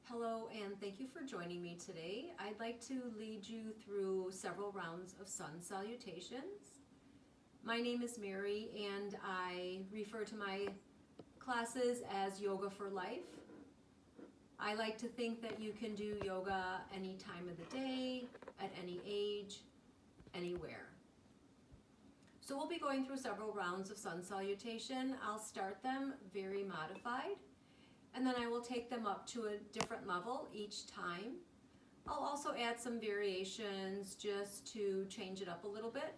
Hello and thank you for joining me today. I'd like to lead you through several rounds of sun salutations. My name is Mary and I refer to my classes as Yoga for Life. I like to think that you can do yoga any time of the day, at any age, anywhere. So we'll be going through several rounds of sun salutation. I'll start them very modified, and then I will take them up to a different level each time. I'll also add some variations just to change it up a little bit.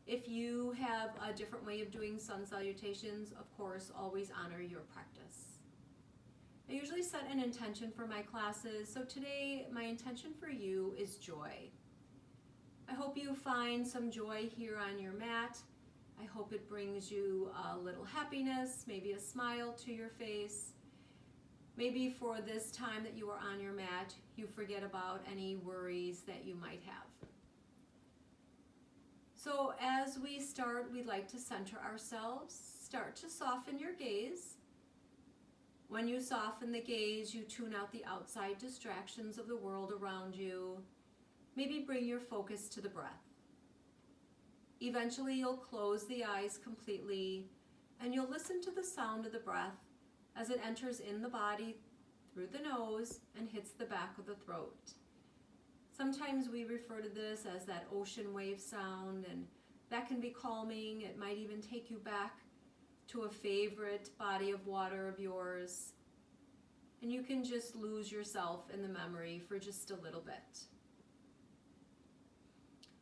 If you have a different way of doing sun salutations, of course, always honor your practice. I usually set an intention for my classes, so today my intention for you is joy. I hope you find some joy here on your mat. I hope it brings you a little happiness, maybe a smile to your face. Maybe for this time that you are on your mat, you forget about any worries that you might have. So as we start, we'd like to center ourselves. Start to soften your gaze. When you soften the gaze, you tune out the outside distractions of the world around you. Maybe bring your focus to the breath. Eventually, you'll close the eyes completely, and you'll listen to the sound of the breath as it enters in the body through the nose and hits the back of the throat. Sometimes we refer to this as that ocean wave sound, and that can be calming. It might even take you back to a favorite body of water of yours, and you can just lose yourself in the memory for just a little bit.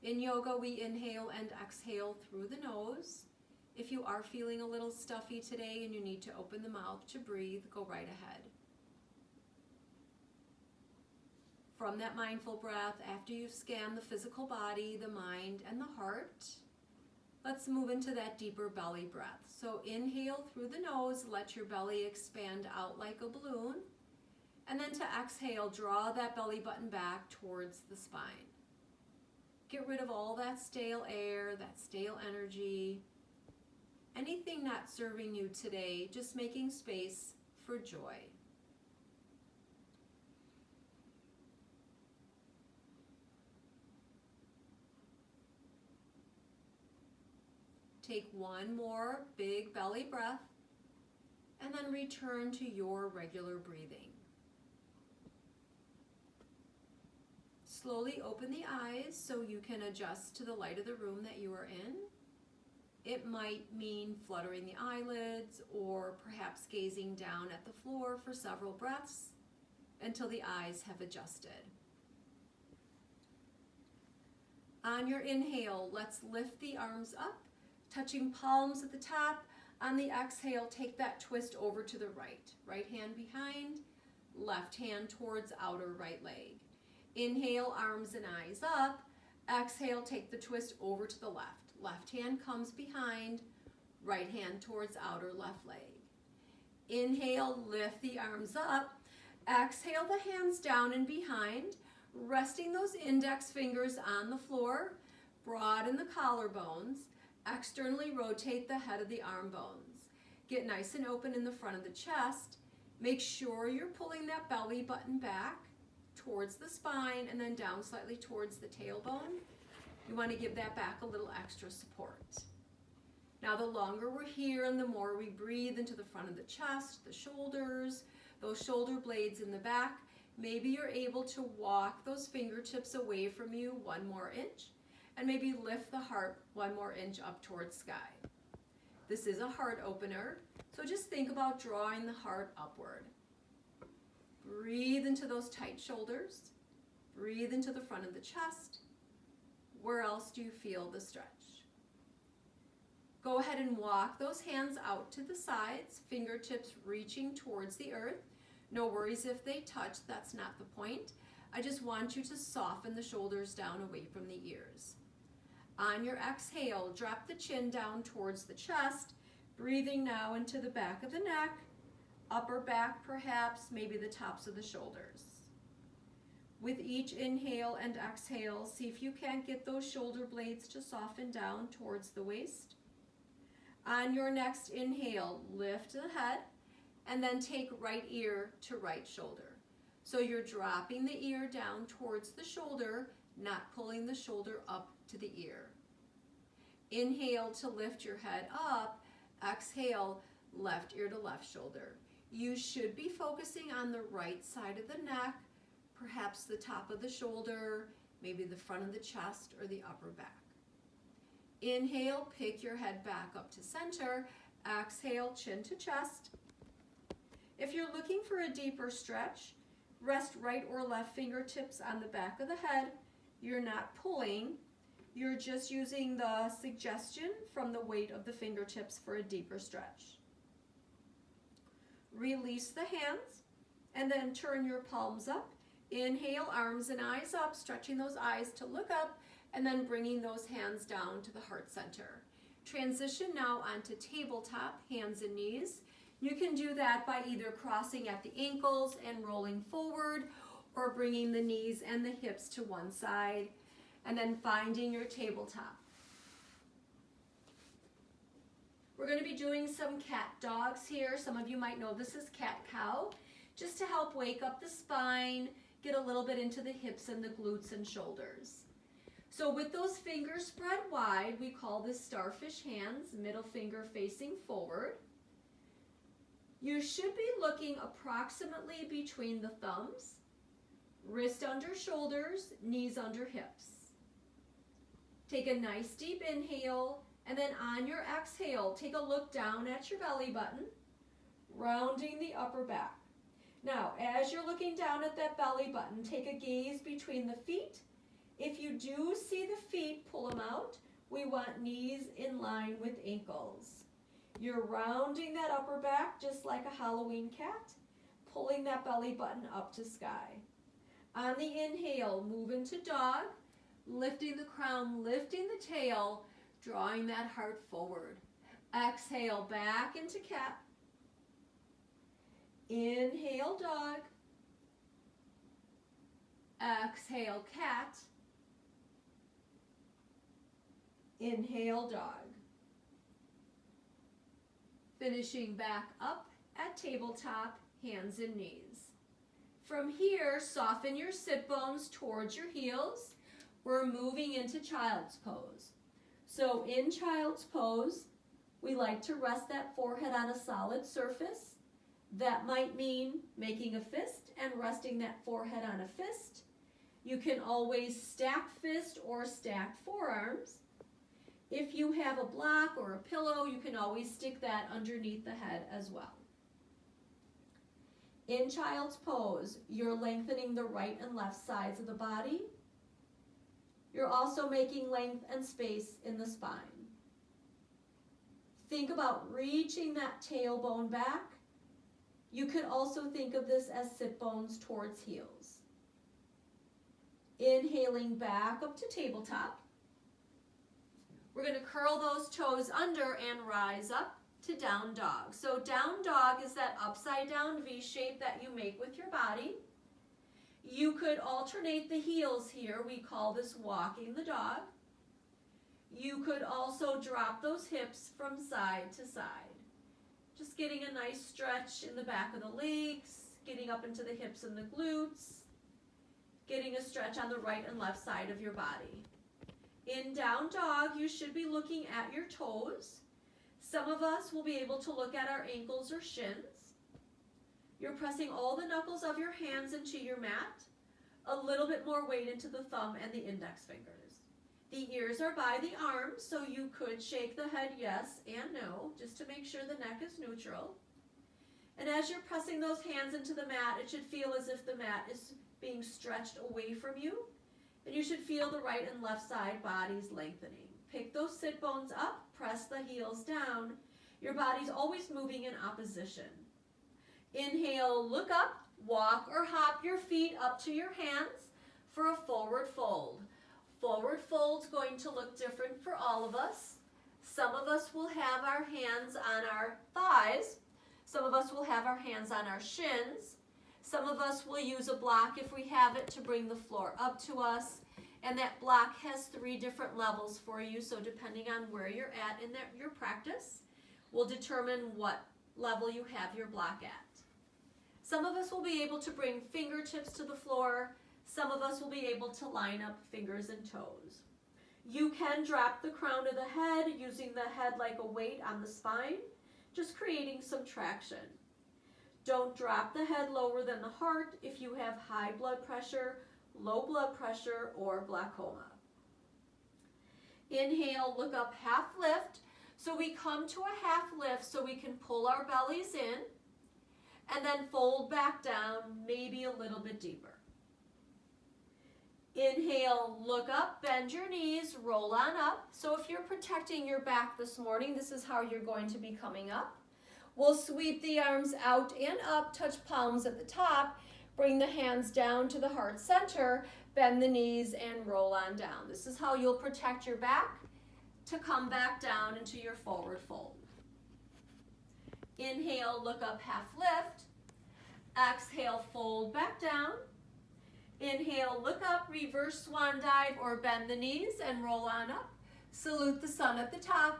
In yoga, we inhale and exhale through the nose. If you are feeling a little stuffy today and you need to open the mouth to breathe, go right ahead. From that mindful breath, after you've scanned the physical body, the mind, and the heart, let's move into that deeper belly breath. So inhale through the nose, let your belly expand out like a balloon. And then to exhale, draw that belly button back towards the spine. Get rid of all that stale air, that stale energy, anything not serving you today, just making space for joy. Take one more big belly breath and then return to your regular breathing. Slowly open the eyes so you can adjust to the light of the room that you are in. It might mean fluttering the eyelids or perhaps gazing down at the floor for several breaths until the eyes have adjusted. On your inhale, let's lift the arms up, touching palms at the top. On the exhale, take that twist over to the right. Right hand behind, left hand towards outer right leg. Inhale, arms and eyes up. Exhale, take the twist over to the left. Left hand comes behind, right hand towards outer left leg. Inhale, lift the arms up. Exhale, the hands down and behind, resting those index fingers on the floor. Broaden the collarbones. Externally rotate the head of the arm bones. Get nice and open in the front of the chest. Make sure you're pulling that belly button back towards the spine and then down slightly towards the tailbone. You want to give that back a little extra support. Now the longer we're here and the more we breathe into the front of the chest, the shoulders, those shoulder blades in the back, maybe you're able to walk those fingertips away from you 1 more inch and maybe lift the heart 1 more inch up towards sky. This is a heart opener, so just think about drawing the heart upward. Breathe into those tight shoulders. Breathe into the front of the chest. Where else do you feel the stretch? Go ahead and walk those hands out to the sides, fingertips reaching towards the earth. No worries if they touch, that's not the point. I just want you to soften the shoulders down away from the ears. On your exhale, drop the chin down towards the chest, breathing now into the back of the neck, upper back perhaps, maybe the tops of the shoulders. With each inhale and exhale, see if you can't get those shoulder blades to soften down towards the waist. On your next inhale, lift the head and then take right ear to right shoulder. So you're dropping the ear down towards the shoulder, not pulling the shoulder up to the ear. Inhale to lift your head up. Exhale, left ear to left shoulder. You should be focusing on the right side of the neck, perhaps the top of the shoulder, maybe the front of the chest or the upper back. Inhale, pick your head back up to center. Exhale, chin to chest. If you're looking for a deeper stretch, rest right or left fingertips on the back of the head. You're not pulling. You're just using the suggestion from the weight of the fingertips for a deeper stretch. Release the hands and then turn your palms up. Inhale, arms and eyes up, stretching those eyes to look up, and then bringing those hands down to the heart center. Transition now onto tabletop, hands and knees. You can do that by either crossing at the ankles and rolling forward, or bringing the knees and the hips to one side, and then finding your tabletop. We're going to be doing some cat dogs here. Some of you might know this is cat-cow, just to help wake up the spine, get a little bit into the hips and the glutes and shoulders. So with those fingers spread wide, we call this starfish hands, middle finger facing forward. You should be looking approximately between the thumbs, wrist under shoulders, knees under hips. Take a nice deep inhale, and then on your exhale, take a look down at your belly button, rounding the upper back. Now, as you're looking down at that belly button, take a gaze between the feet. If you do see the feet, pull them out. We want knees in line with ankles. You're rounding that upper back just like a Halloween cat, pulling that belly button up to sky. On the inhale, move into dog, lifting the crown, lifting the tail, drawing that heart forward. Exhale, back into cat. Inhale, dog. Exhale, cat. Inhale, dog. Finishing back up at tabletop, hands and knees. From here, soften your sit bones towards your heels. We're moving into child's pose. So in child's pose, we like to rest that forehead on a solid surface. That might mean making a fist and resting that forehead on a fist. You can always stack fist or stack forearms. If you have a block or a pillow, you can always stick that underneath the head as well. In child's pose, you're lengthening the right and left sides of the body. You're also making length and space in the spine. Think about reaching that tailbone back. You could also think of this as sit bones towards heels. Inhaling back up to tabletop. We're going to curl those toes under and rise up to down dog. So down dog is that upside down V shape that you make with your body. You could alternate the heels here. We call this walking the dog. You could also drop those hips from side to side. Just getting a nice stretch in the back of the legs, getting up into the hips and the glutes, getting a stretch on the right and left side of your body. In down dog, you should be looking at your toes. Some of us will be able to look at our ankles or shins. You're pressing all the knuckles of your hands into your mat, a little bit more weight into the thumb and the index fingers. The ears are by the arms, so you could shake the head yes and no, just to make sure the neck is neutral. And as you're pressing those hands into the mat, it should feel as if the mat is being stretched away from you. And you should feel the right and left side bodies lengthening. Pick those sit bones up, press the heels down. Your body's always moving in opposition. Inhale, look up, walk or hop your feet up to your hands for a forward fold. Forward fold's going to look different for all of us. Some of us will have our hands on our thighs. Some of us will have our hands on our shins. Some of us will use a block if we have it to bring the floor up to us. And that block has 3 different levels for you, so depending on where you're at in your practice will determine what level you have your block at. Some of us will be able to bring fingertips to the floor. Some of us will be able to line up fingers and toes. You can drop the crown of the head using the head like a weight on the spine, just creating some traction. Don't drop the head lower than the heart if you have high blood pressure, low blood pressure, or glaucoma. Inhale, look up, half lift. So we come to a half lift so we can pull our bellies in and then fold back down, maybe a little bit deeper. Inhale, look up, bend your knees, roll on up. So if you're protecting your back this morning, this is how you're going to be coming up. We'll sweep the arms out and up, touch palms at the top, bring the hands down to the heart center, bend the knees and roll on down. This is how you'll protect your back to come back down into your forward fold. Inhale, look up, half lift. Exhale, fold back down. Inhale, look up, reverse swan dive or bend the knees and roll on up. Salute the sun at the top.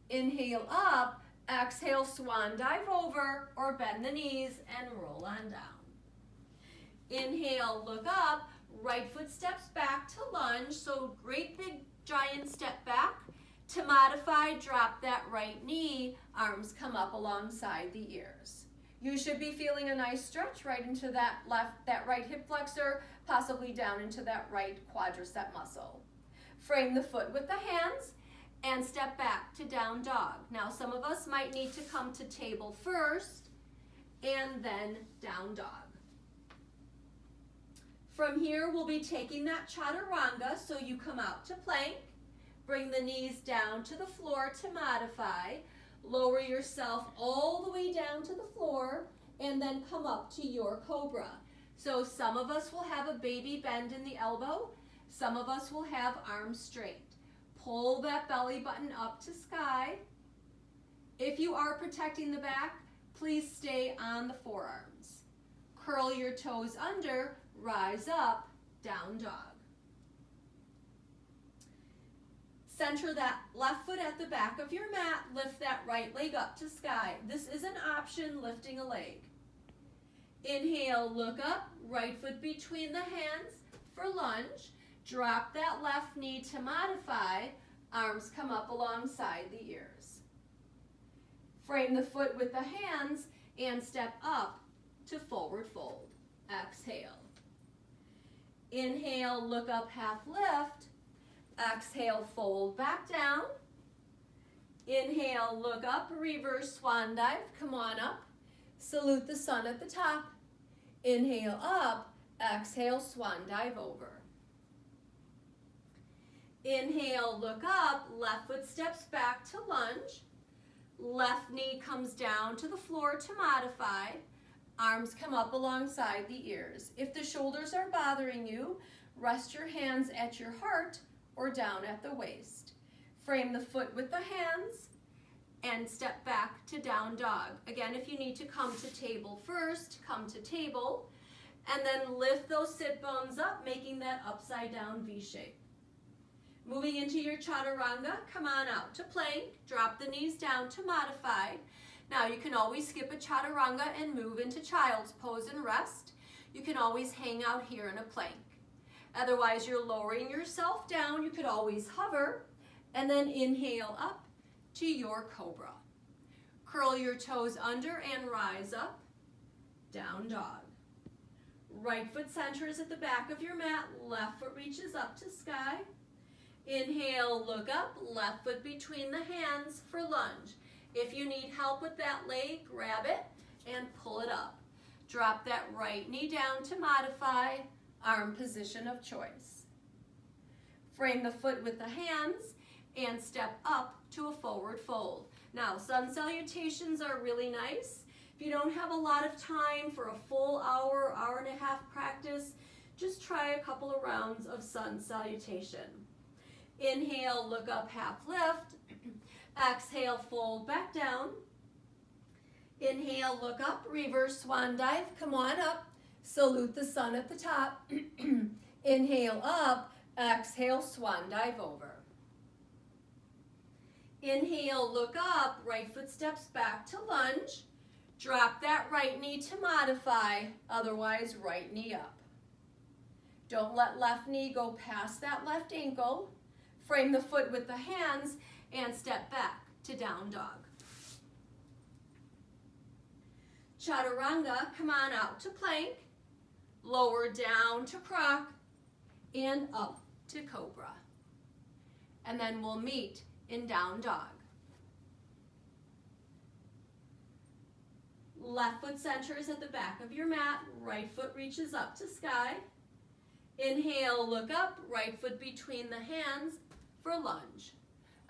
Inhale up, exhale, swan dive over or bend the knees and roll on down. Inhale, look up, right foot steps back to lunge, so great big giant step back. To modify, drop that right knee, arms come up alongside the ears. You should be feeling a nice stretch right into that right hip flexor, possibly down into that right quadricep muscle. Frame the foot with the hands and step back to down dog. Now some of us might need to come to table first and then down dog. From here, we'll be taking that chaturanga, so you come out to plank, bring the knees down to the floor to modify, lower yourself all the way down to the floor, and then come up to your cobra. So some of us will have a baby bend in the elbow, some of us will have arms straight. Pull that belly button up to sky. If you are protecting the back, please stay on the forearms. Curl your toes under, rise up, down dog. Center that left foot at the back of your mat, lift that right leg up to sky. This is an option, lifting a leg. Inhale, look up, right foot between the hands for lunge. Drop that left knee to modify, arms come up alongside the ears. Frame the foot with the hands and step up to forward fold. Exhale. Inhale, look up, half lift. Exhale, fold back down. Inhale, look up, reverse swan dive, come on up. Salute the sun at the top. Inhale up, exhale, swan dive over. Inhale, look up, left foot steps back to lunge. Left knee comes down to the floor to modify. Arms come up alongside the ears. If the shoulders are bothering you, rest your hands at your heart or down at the waist. Frame the foot with the hands and step back to down dog. Again, if you need to come to table first, come to table, and then lift those sit bones up, making that upside down V shape. Moving into your chaturanga, come on out to plank, drop the knees down to modify. Now you can always skip a chaturanga and move into child's pose and rest. You can always hang out here in a plank. Otherwise, you're lowering yourself down. You could always hover and then inhale up to your cobra. Curl your toes under and rise up, down dog. Right foot centers at the back of your mat, left foot reaches up to sky. Inhale, look up, left foot between the hands for lunge. If you need help with that leg, grab it and pull it up. Drop that right knee down to modify, arm position of choice. Frame the foot with the hands and step up to a forward fold. Now, sun salutations are really nice. If you don't have a lot of time for a full hour, hour and a half practice, just try a couple of rounds of sun salutation. Inhale, look up, half lift. Exhale, fold back down. Inhale, look up, reverse swan dive, come on up. Salute the sun at the top. Inhale up, exhale, swan dive over. Inhale, look up, right foot steps back to lunge. Drop that right knee to modify, otherwise right knee up. Don't let left knee go past that left ankle. Frame the foot with the hands and step back to down dog. Chaturanga, come on out to plank, lower down to croc, and up to cobra. And then we'll meet in down dog. Left foot centers at the back of your mat, right foot reaches up to sky. Inhale, look up, right foot between the hands for lunge.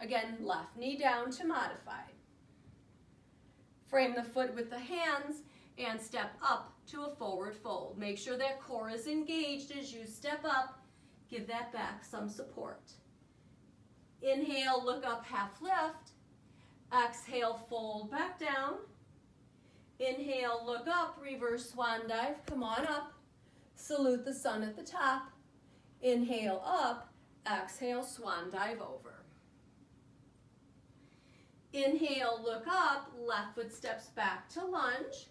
Again, left knee down to modify. Frame the foot with the hands and step up to a forward fold. Make sure that core is engaged as you step up. Give that back some support. Inhale, look up, half lift. Exhale, fold back down. Inhale, look up, reverse swan dive, come on up. Salute the sun at the top. Inhale up, exhale, swan dive over. Inhale, look up, left foot steps back to lunge.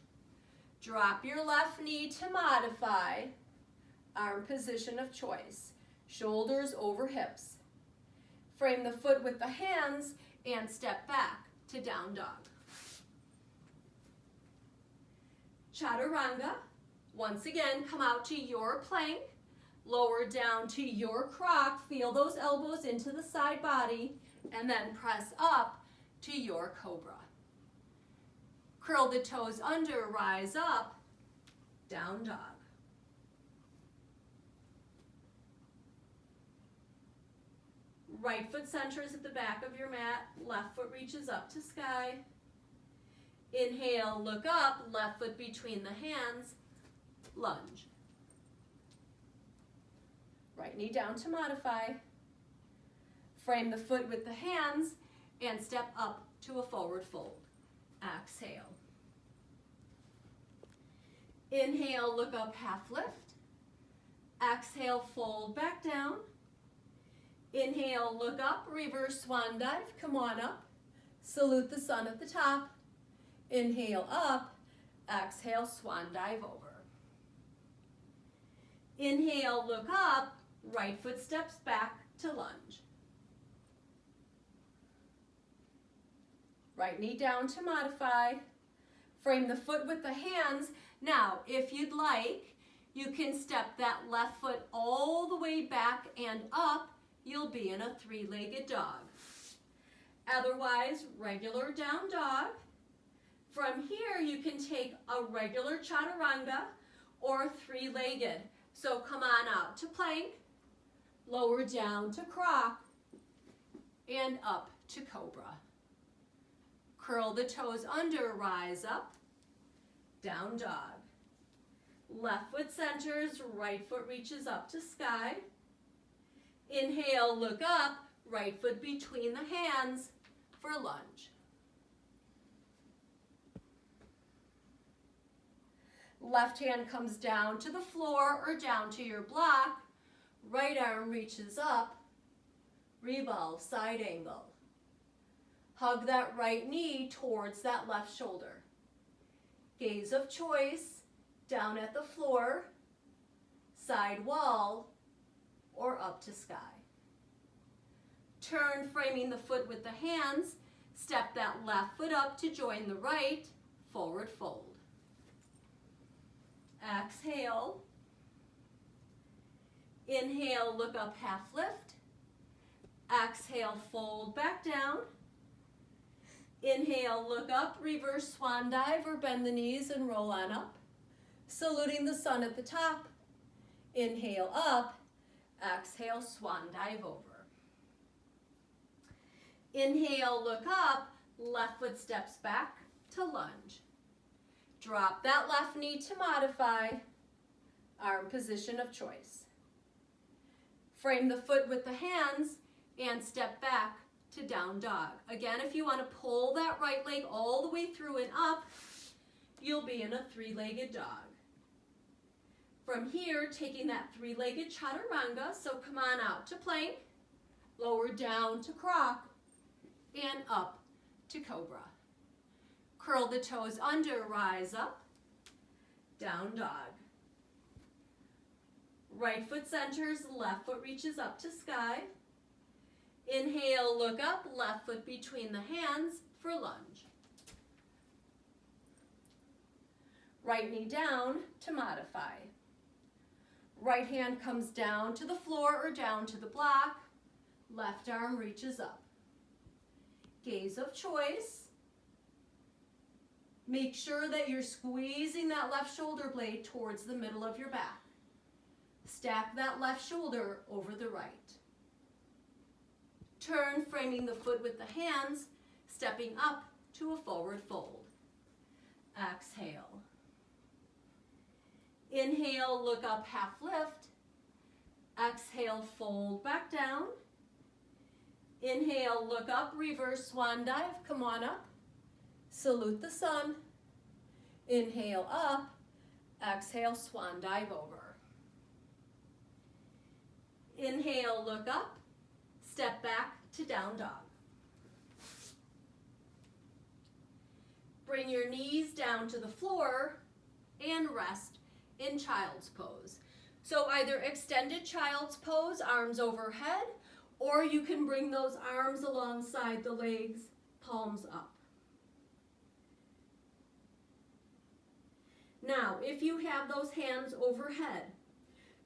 Drop your left knee to modify. Arm position of choice. Shoulders over hips. Frame the foot with the hands and step back to down dog. Chaturanga. Once again, come out to your plank. Lower down to your croc. Feel those elbows into the side body. And then press up to your cobra. Curl the toes under, rise up, down dog. Right foot centers at the back of your mat, left foot reaches up to sky. Inhale, look up, left foot between the hands, lunge. Right knee down to modify. Frame the foot with the hands and step up to a forward fold. Exhale. Inhale, look up, half lift. Exhale, fold back down. Inhale, look up, reverse swan dive, come on up. Salute the sun at the top. Inhale up, exhale, swan dive over. Inhale, look up, right foot steps back to lunge. Right knee down to modify. Frame the foot with the hands. Now, if you'd like, you can step that left foot all the way back and up. You'll be in a three-legged dog. Otherwise, regular down dog. From here, you can take a regular chaturanga or three-legged. So come on out to plank, lower down to croc, and up to cobra. Curl the toes under, rise up, down dog. Left foot centers, right foot reaches up to sky. Inhale, look up, right foot between the hands for lunge. Left hand comes down to the floor or down to your block. Right arm reaches up, revolve, side angle. Hug that right knee towards that left shoulder. Gaze of choice, down at the floor, side wall, or up to sky. Turn, framing the foot with the hands. Step that left foot up to join the right, forward fold. Exhale. Inhale, look up, half lift. Exhale, fold back down. Inhale, look up, reverse swan dive or bend the knees and roll on up. Saluting the sun at the top. Inhale up, exhale, swan dive over. Inhale, look up, left foot steps back to lunge. Drop that left knee to modify, arm position of choice. Frame the foot with the hands and step back to down dog. Again, if you want to pull that right leg all the way through and up, you'll be in a three-legged dog. From here, taking that three-legged chaturanga, so come on out to plank, lower down to croc, and up to cobra. Curl the toes under, rise up, down dog. Right foot centers, left foot reaches up to sky. Inhale, look up, left foot between the hands for lunge. Right knee down to modify. Right hand comes down to the floor or down to the block. Left arm reaches up. Gaze of choice. Make sure that you're squeezing that left shoulder blade towards the middle of your back. Stack that left shoulder over the right. Turn, framing the foot with the hands, stepping up to a forward fold. Exhale. Inhale, look up, half lift. Exhale, fold back down. Inhale, look up, reverse swan dive, come on up. Salute the sun. Inhale up, exhale, swan dive over. Inhale, look up, step back to down dog. Bring your knees down to the floor and rest in child's pose. So either extended child's pose, arms overhead, or you can bring those arms alongside the legs, palms up. Now, if you have those hands overhead,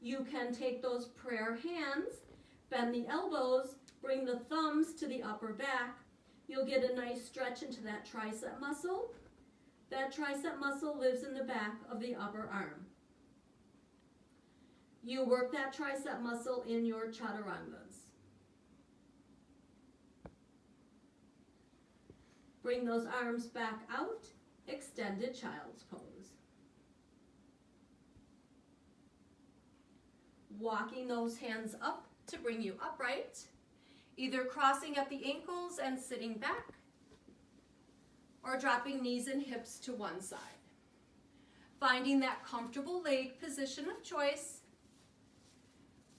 you can take those prayer hands, bend the elbows, bring the thumbs to the upper back. You'll get a nice stretch into that tricep muscle. That tricep muscle lives in the back of the upper arm. You work that tricep muscle in your chaturangas. Bring those arms back out, extended child's pose. Walking those hands up to bring you upright, either crossing at the ankles and sitting back, or dropping knees and hips to one side. Finding that comfortable leg position of choice,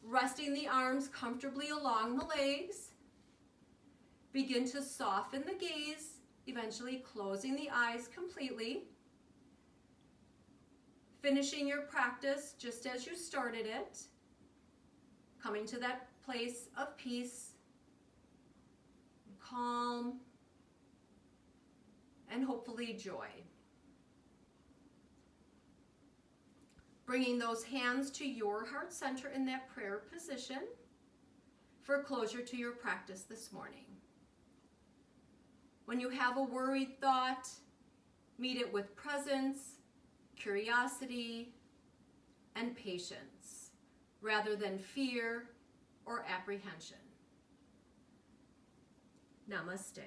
resting the arms comfortably along the legs. Begin to soften the gaze, eventually closing the eyes completely. Finishing your practice just as you started it, coming to that place of peace, calm, and hopefully joy. Bringing those hands to your heart center in that prayer position for closure to your practice this morning. When you have a worried thought, meet it with presence, curiosity, and patience, rather than fear or apprehension. Namaste.